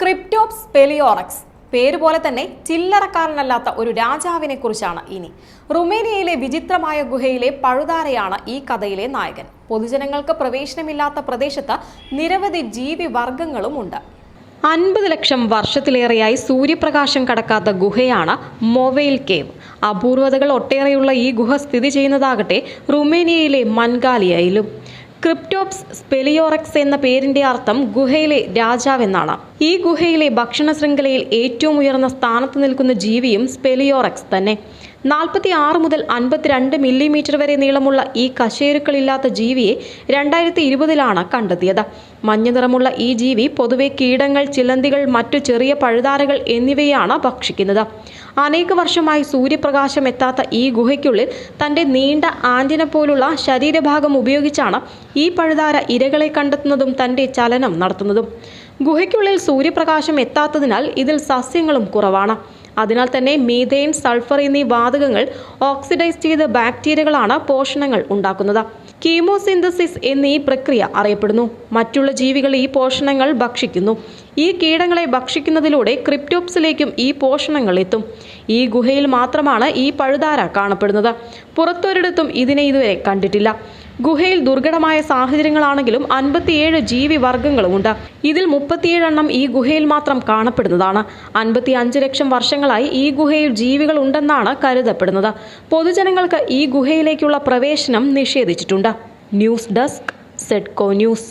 ക്രിപ്റ്റോപ്സ് സ്പെലിയോറക്സ് പേര് പോലെ തന്നെ ചില്ലറക്കാരനല്ലാത്ത ഒരു രാജാവിനെ കുറിച്ചാണ് ഇനി. റുമേനിയയിലെ വിചിത്രമായ ഗുഹയിലെ പഴുതാരയാണ് ഈ കഥയിലെ നായകൻ. പൊതുജനങ്ങൾക്ക് പ്രവേശനമില്ലാത്ത പ്രദേശത്ത് നിരവധി ജീവിവർഗങ്ങളും ഉണ്ട്. 50 ലക്ഷം വർഷത്തിലേറെയായി സൂര്യപ്രകാശം കടക്കാത്ത ഗുഹയാണ് മൊവൈൽ കേവ്. അപൂർവതകൾ ഒട്ടേറെയുള്ള ഈ ഗുഹ സ്ഥിതി ചെയ്യുന്നതാകട്ടെ റുമേനിയയിലെ മൻഗാലിയയിലും. ക്രിപ്റ്റോപ്സ് സ്പെലിയോറക്സ് എന്ന പേരിന്റെ അർത്ഥം ഗുഹയിലെ രാജാവെന്നാണ്. ഈ ഗുഹയിലെ ഭക്ഷണ ശൃംഖലയിൽ ഏറ്റവും ഉയർന്ന സ്ഥാനത്ത് നിൽക്കുന്ന ജീവിയും സ്പെലിയോറക്സ് തന്നെ. 46 മുതൽ 52 മില്ലിമീറ്റർ വരെ നീളമുള്ള ഈ കശേരുക്കളില്ലാത്ത ജീവിയെ 2020-ലാണ് കണ്ടെത്തിയത്. മഞ്ഞ നിറമുള്ള ഈ ജീവി പൊതുവെ കീടങ്ങൾ, ചിലന്തികൾ, മറ്റു ചെറിയ പഴുതാരകൾ എന്നിവയാണ് ഭക്ഷിക്കുന്നത്. അനേക വർഷമായി സൂര്യപ്രകാശം എത്താത്ത ഈ ഗുഹയ്ക്കുള്ളിൽ തന്റെ നീണ്ട ആന്റിന പോലുള്ള ശരീരഭാഗം ഉപയോഗിച്ചാണ് ഈ പഴുതാര ഇരകളെ കണ്ടെത്തുന്നതും തന്റെ ചലനം നടത്തുന്നതും. ഗുഹയ്ക്കുള്ളിൽ സൂര്യപ്രകാശം എത്താത്തതിനാൽ ഇതിൽ സസ്യങ്ങളും കുറവാണ്. അതിനാൽ തന്നെ മീഥേൻ, സൾഫർ എന്നീ വാതകങ്ങൾ ഓക്സിഡൈസ് ചെയ്ത ബാക്ടീരിയകളാണ് പോഷണങ്ങൾ ഉണ്ടാക്കുന്നത്. കീമോസിന്തസിസ് എന്നീ പ്രക്രിയ അറിയപ്പെടുന്നു. മറ്റുള്ള ജീവികൾ ഈ പോഷണങ്ങൾ ഭക്ഷിക്കുന്നു. ഈ കീടങ്ങളെ ഭക്ഷിക്കുന്നതിലൂടെ ക്രിപ്റ്റോപ്സിലേക്കും ഈ പോഷണങ്ങൾ എത്തും. ഈ ഗുഹയിൽ മാത്രമാണ് ഈ പഴുതാര കാണപ്പെടുന്നത്. പുറത്തൊരിടത്തും ഇതിനെ ഇതുവരെ കണ്ടിട്ടില്ല. ഗുഹയിൽ ദുർഘടമായ സാഹചര്യങ്ങളാണെങ്കിലും 57 ജീവിവർഗങ്ങളുമുണ്ട്. ഇതിൽ 37 എണ്ണം ഈ ഗുഹയിൽ മാത്രം കാണപ്പെടുന്നതാണ്. 55 ലക്ഷം വർഷങ്ങളായി ഈ ഗുഹയിൽ ജീവികൾ ഉണ്ടെന്നാണ് കരുതപ്പെടുന്നത്. പൊതുജനങ്ങൾക്ക് ഈ ഗുഹയിലേക്കുള്ള പ്രവേശനം നിഷേധിച്ചിട്ടുണ്ട്. ന്യൂസ് ഡെസ്ക്, സെഡ്കോ ന്യൂസ്.